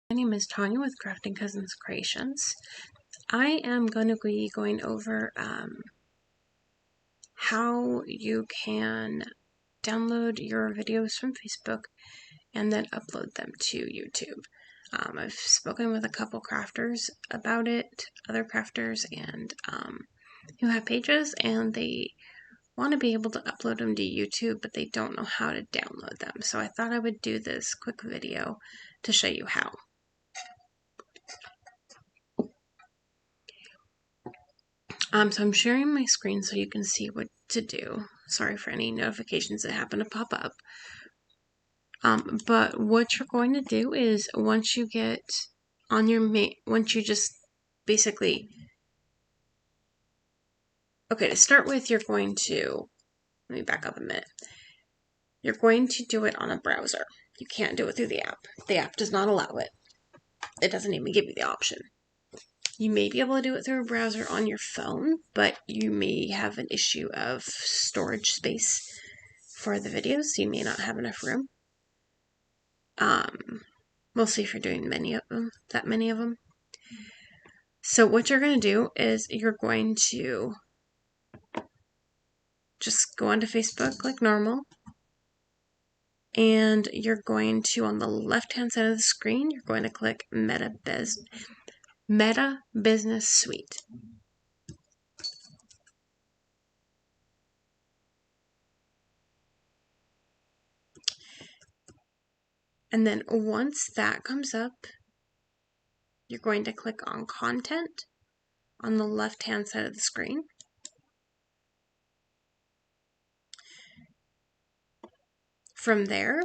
My name is Tanya with Crafting Cousins Creations. I am going to be going over how you can download your videos from Facebook and then upload them to YouTube. I've spoken with a couple crafters about it, other crafters, and who have pages, and they want to be able to upload them to YouTube, but they don't know how to download them. So I thought I would do this quick video to show you how. So I'm sharing my screen so you can see what to do. Sorry for any notifications that happen to pop up. But what you're going to do is once you get on your once you just basically, okay, to start with, you're going to, let me back up a minute. You're going to do it on a browser. You can't do it through the app. The app does not allow it. It doesn't even give you the option. You may be able to do it through a browser on your phone, but you may have an issue of storage space for the videos, so you may not have enough room. Mostly if you're doing that many of them. So what you're going to do is you're going to just go onto Facebook like normal, and you're going to, on the left-hand side of the screen, you're going to click Meta Business Suite. And then once that comes up, you're going to click on Content on the left-hand side of the screen. From there,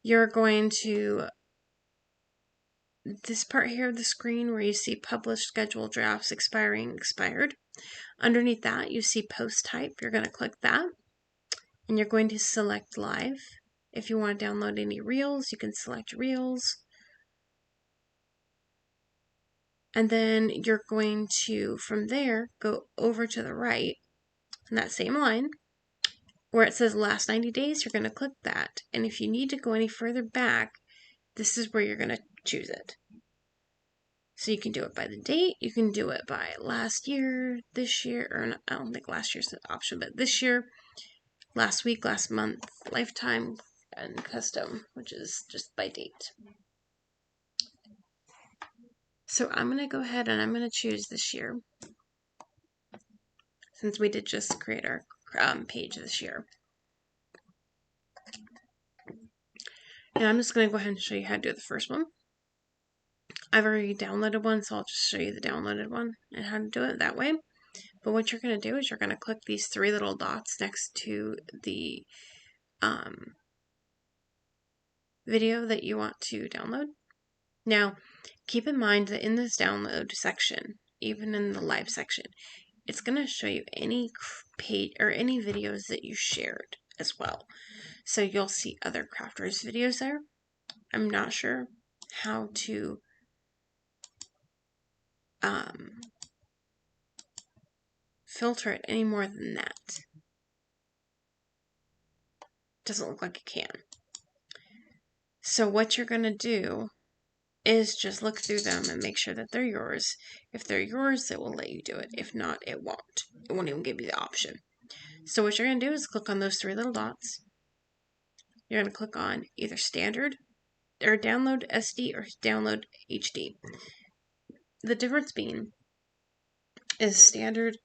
you're going to this part here of the screen where you see Published, Scheduled, Drafts, Expiring, Expired. Underneath that, you see Post Type. You're going to click that, and you're going to select Live. If you want to download any Reels, you can select Reels. And then you're going to, from there, go over to the right, in that same line, where it says Last 90 Days, you're going to click that. And if you need to go any further back, this is where you're going to choose it. So you can do it by the date, you can do it by last year, this year, or not, I don't think last year's an option, but this year, last week, last month, lifetime, and custom, which is just by date. So I'm going to go ahead and I'm going to choose this year, since we did just create our page this year. And I'm just going to go ahead and show you how to do the first one. I've already downloaded one, so I'll just show you the downloaded one and how to do it that way. But what you're going to do is you're going to click these three little dots next to the video that you want to download. Now, keep in mind that in this download section, even in the live section, it's going to show you any page or any videos that you shared as well. So you'll see other crafters' videos there. I'm not sure how to filter it any more than that. Doesn't look like you can. So what you're going to do is just look through them and make sure that they're yours. If they're yours, it will let you do it. If not, it won't. It won't even give you the option. So what you're going to do is click on those three little dots. You're going to click on either standard or download SD or download HD. The difference being is standard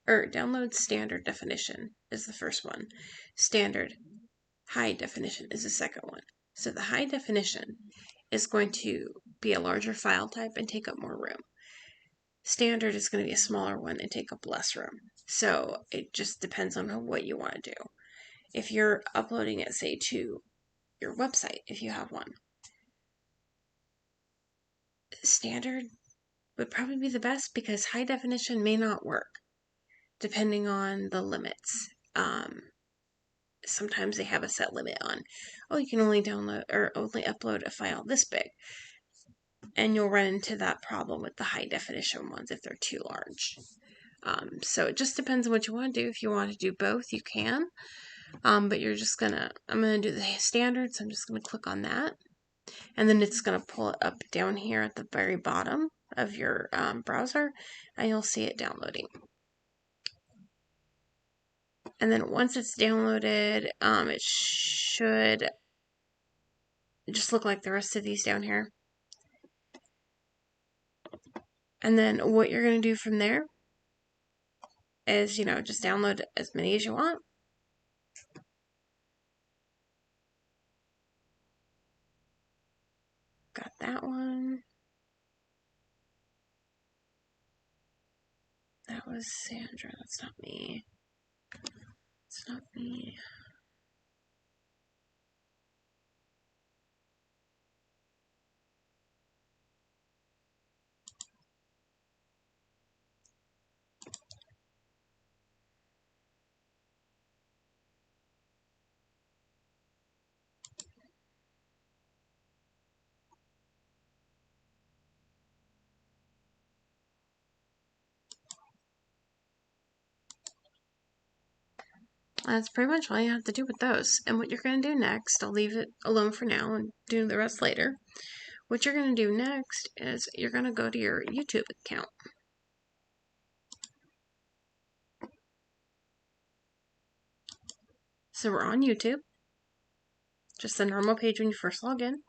or download standard definition is the first one. Standard high definition is the second one. So the high definition is going to be a larger file type and take up more room. Standard is going to be a smaller one and take up less room. So it just depends on what you want to do. If you're uploading it, say, to your website, if you have one, standard would probably be the best because high definition may not work depending on the limits. Sometimes they have a set limit on, oh, you can only download or only upload a file this big. And you'll run into that problem with the high definition ones if they're too large. So it just depends on what you want to do. If you want to do both, you can. But you're just gonna, I'm gonna do the standard, so I'm just gonna click on that. And then it's going to pull it up down here at the very bottom of your browser, and you'll see it downloading. And then once it's downloaded, it should just look like the rest of these down here. And then what you're going to do from there is, just download as many as you want. Got that one. That was Sandra. That's not me. It's not me. That's pretty much all you have to do with those. And what you're going to do next, I'll leave it alone for now and do the rest later. What you're going to do next is you're going to go to your YouTube account. So we're on YouTube. Just the normal page when you first log in.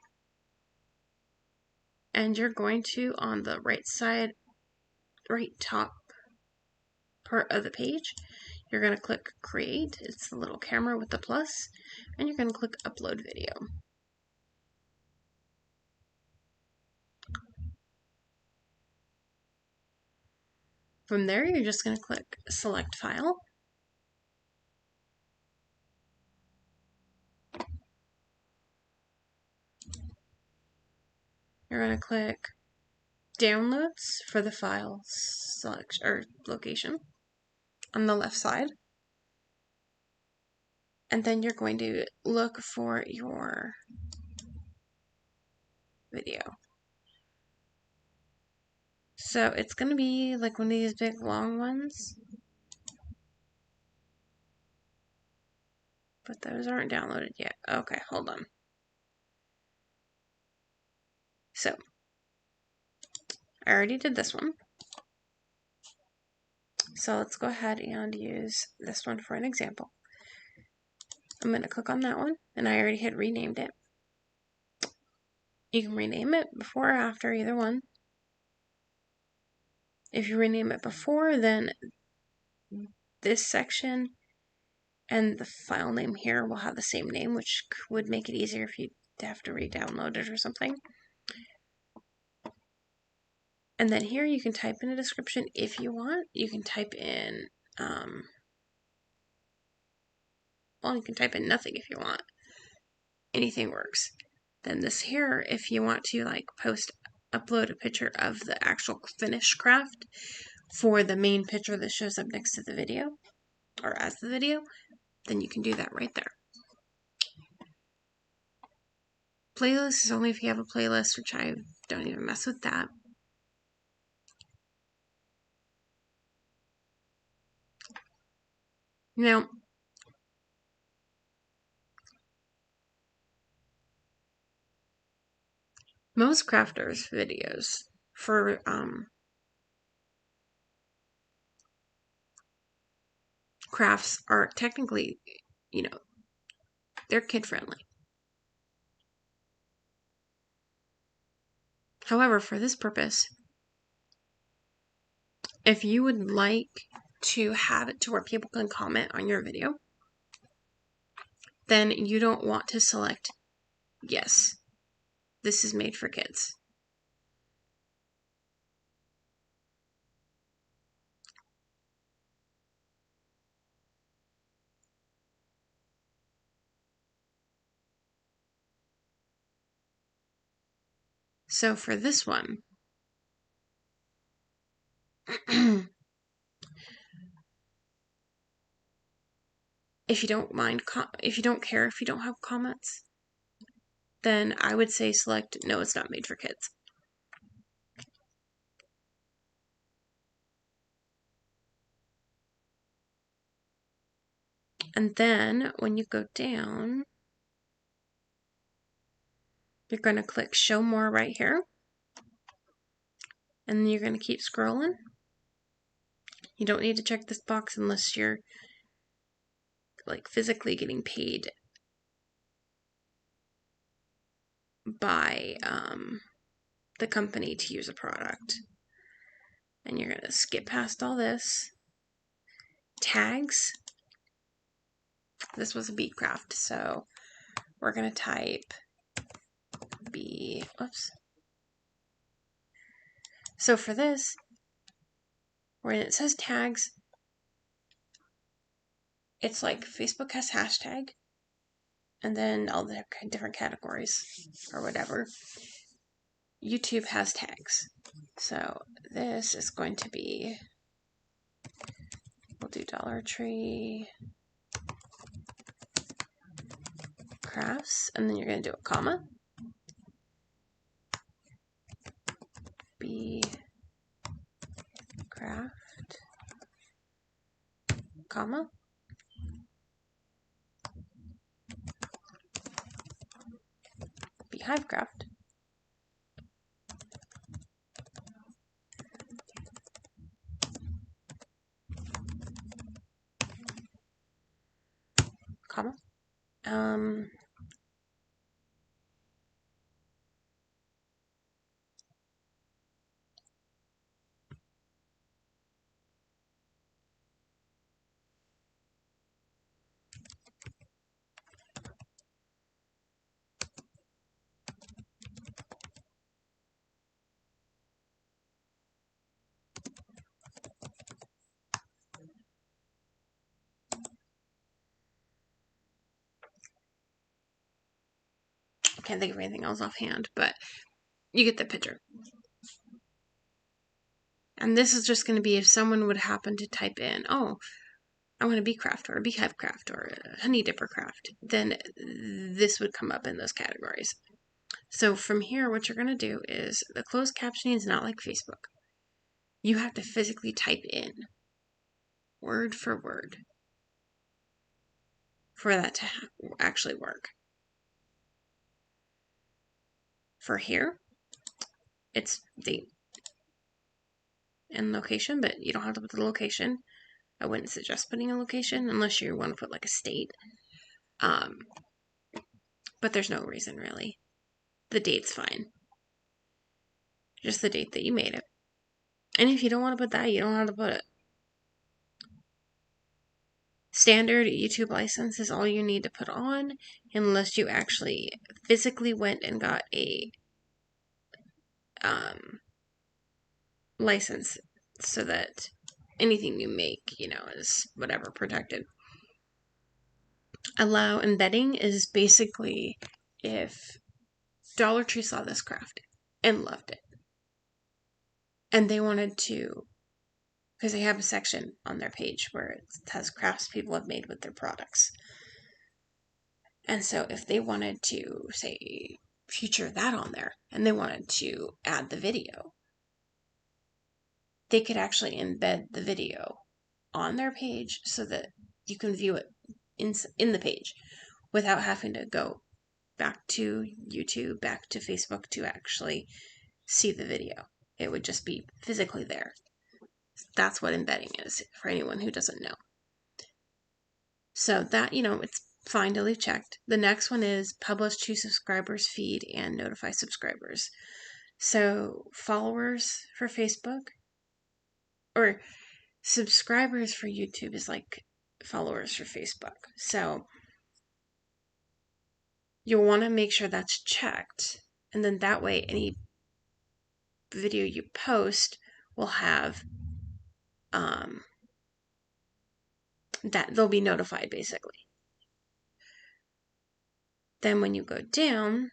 And you're going to, on the right side, right top part of the page, you're going to click Create. It's the little camera with the plus. And you're going to click Upload Video. From there, you're just going to click Select File. You're going to click Downloads for the file selection or location on the left side. And then you're going to look for your video. So it's going to be like one of these big long ones. But those aren't downloaded yet. Okay, hold on. So, I already did this one. So let's go ahead and use this one for an example. I'm going to click on that one, and I already had renamed it. You can rename it before or after, either one. If you rename it before, then this section and the file name here will have the same name, which would make it easier if you have to re-download it or something. And then here you can type in a description if you want. You can type in, well, you can type in nothing if you want. Anything works. Then this here, if you want to upload a picture of the actual finished craft for the main picture that shows up next to the video, or as the video, then you can do that right there. Playlist is only if you have a playlist, which I don't even mess with that. Now, most crafters' videos for crafts are technically, they're kid-friendly. However, for this purpose, if you would like to have it to where people can comment on your video, then you don't want to select, yes, this is made for kids. So for this one, if you don't mind, if you don't care if you don't have comments, then I would say select, no, it's not made for kids. And then when you go down, You're going to click show more right here. And then you're going to keep scrolling. You don't need to check this box unless you're like physically getting paid by the company to use a product. And you're going to skip past all this. Tags. This was a bead craft, so we're going to type oops. So for this, when it says tags, it's like Facebook has hashtag, and then all the different categories or whatever. YouTube has tags. So this is going to be, we'll do Dollar Tree crafts, and then you're going to do a comma. Bee craft, comma. Beehive craft. Comma. Can't think of anything else offhand, but you get the picture. And this is just going to be if someone would happen to type in, oh, I want a bee craft or a beehive craft or a honey dipper craft, then this would come up in those categories. So from here, what you're going to do is the closed captioning is not like Facebook. You have to physically type in word for word for that to actually work. For here, it's date and location, but you don't have to put the location. I wouldn't suggest putting a location unless you want to put like a state. But there's no reason really. The date's fine. Just the date that you made it. And if you don't want to put that, you don't have to put it. Standard YouTube license is all you need to put on unless you actually physically went and got a license so that anything you make, is whatever protected. Allow embedding is basically if Dollar Tree saw this craft and loved it and they wanted to, because they have a section on their page where it has crafts people have made with their products. And so if they wanted to, say, feature that on there and they wanted to add the video, they could actually embed the video on their page so that you can view it in the page without having to go back to YouTube, back to Facebook to actually see the video. It would just be physically there. That's what embedding is for anyone who doesn't know. So that, it's fine to leave checked. The next one is publish to subscribers feed and notify subscribers. So followers for Facebook or subscribers for YouTube is like followers for Facebook. So you'll want to make sure that's checked. And then that way, any video you post will have that they'll be notified basically. Then when you go down,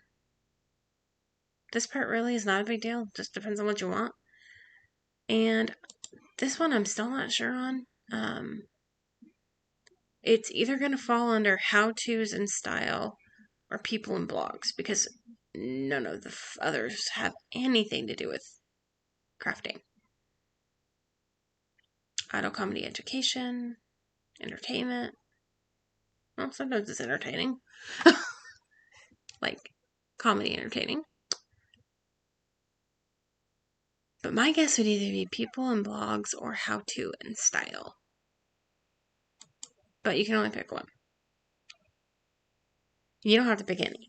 this part really is not a big deal. Just depends on what you want. And this one I'm still not sure on. It's either going to fall under how-tos and style or people and blogs because none of the others have anything to do with crafting. Auto comedy education, entertainment. Well, sometimes it's entertaining. Like comedy entertaining. But my guess would either be people and blogs or how-to and style. But you can only pick one. You don't have to pick any.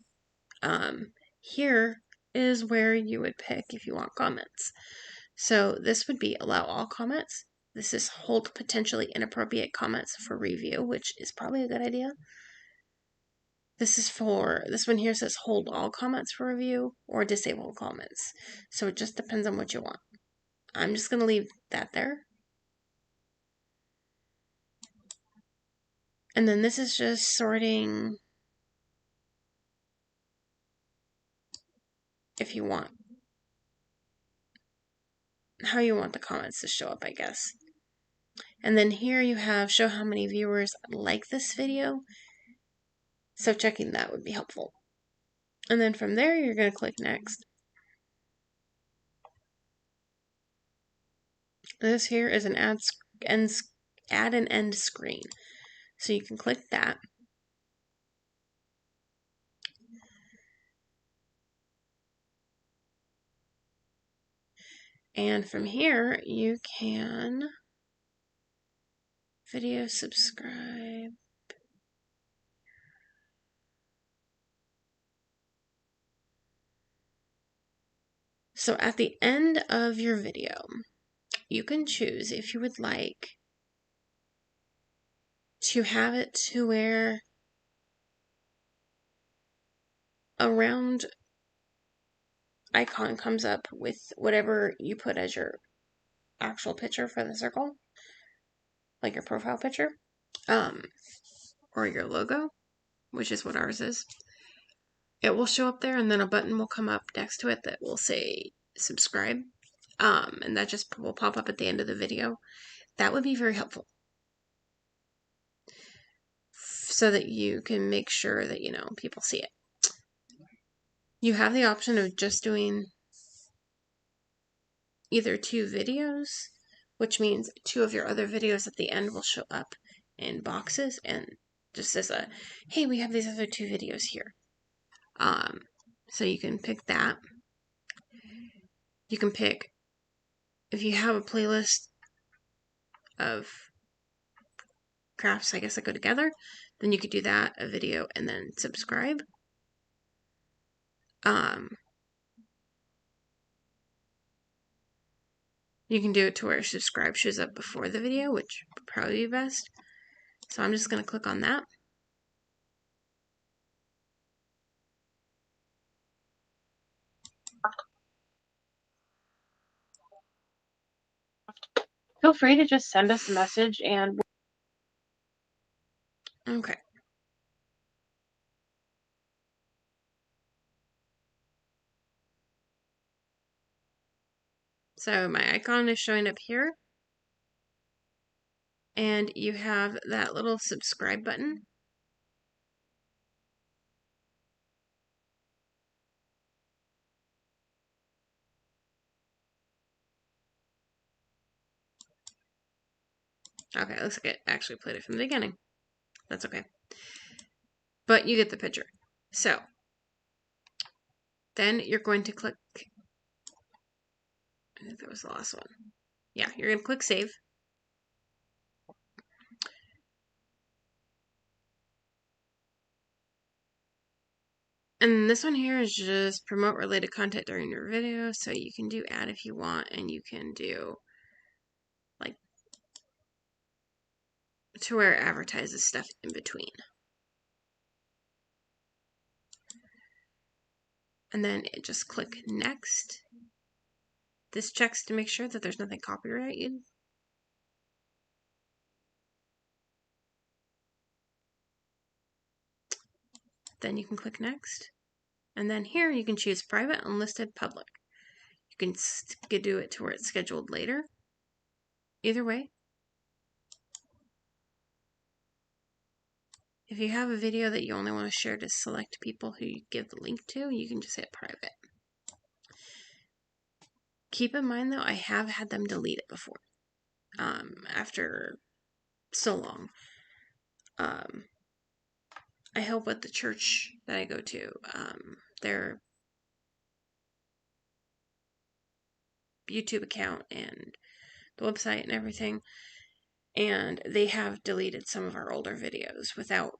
Here is where you would pick if you want comments. So this would be allow all comments. This is hold potentially inappropriate comments for review, which is probably a good idea. This one here says hold all comments for review or disable comments. So it just depends on what you want. I'm just going to leave that there. And then this is just sorting if you want, how you want the comments to show up, I guess. And then here you have show how many viewers like this video. So checking that would be helpful. And then from there, you're going to click next. This here is an add and end screen. So you can click that. And from here, you can video subscribe. So at the end of your video, you can choose if you would like to have it to where a round icon comes up with whatever you put as your actual picture for the circle, like your profile picture, or your logo, which is what ours is. It will show up there, and then a button will come up next to it that will say subscribe, and that just will pop up at the end of the video. That would be very helpful, so that you can make sure that, people see it. You have the option of just doing either 2 videos, which means 2 of your other videos at the end will show up in boxes and just as a, hey, we have these other 2 videos here. So you can pick that. You can pick, if you have a playlist of crafts, I guess, that go together, then you could do that, a video, and then subscribe. You can do it to where subscribe shows up before the video, which would probably be best. So I'm just going to click on that. Feel free to just send us a message and... Okay. So my icon is showing up here. And you have that little subscribe button. Okay, looks like it actually played it from the beginning. That's okay. But you get the picture. So, then you're going to click, I think that was the last one. Yeah, you're going to click save. And this one here is just promote related content during your video. So you can do ad if you want, and you can do like to where it advertises stuff in between. And then just click next. This checks to make sure that there's nothing copyrighted. Then you can click next. And then here you can choose private, unlisted, public. You can do it to where it's scheduled later. Either way. If you have a video that you only want to share to select people who you give the link to, you can just hit private. Keep in mind though, I have had them delete it before. After so long. I help at the church that I go to. Their YouTube account and the website and everything. And they have deleted some of our older videos without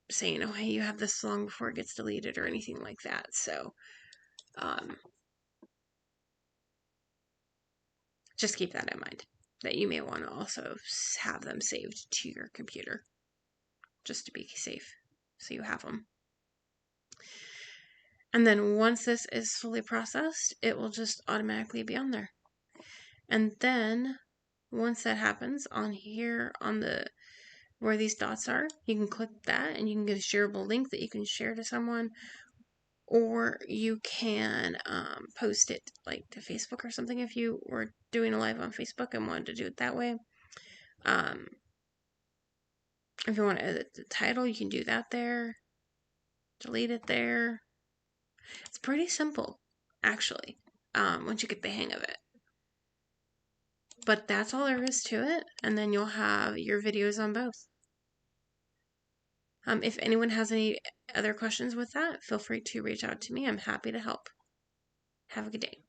saying, oh, hey, you have this long before it gets deleted or anything like that. So, just keep that in mind, that you may want to also have them saved to your computer, just to be safe, so you have them. And then once this is fully processed, it will just automatically be on there. And then once that happens, on here, on the where these dots are, you can click that and you can get a shareable link that you can share to someone, or you can post it like to Facebook or something if you were doing a live on Facebook and wanted to do it that way. If you want to edit the title, you can do that there. Delete it there. It's pretty simple, actually, once you get the hang of it. But that's all there is to it, and then you'll have your videos on both. If anyone has any other questions with that, feel free to reach out to me. I'm happy to help. Have a good day.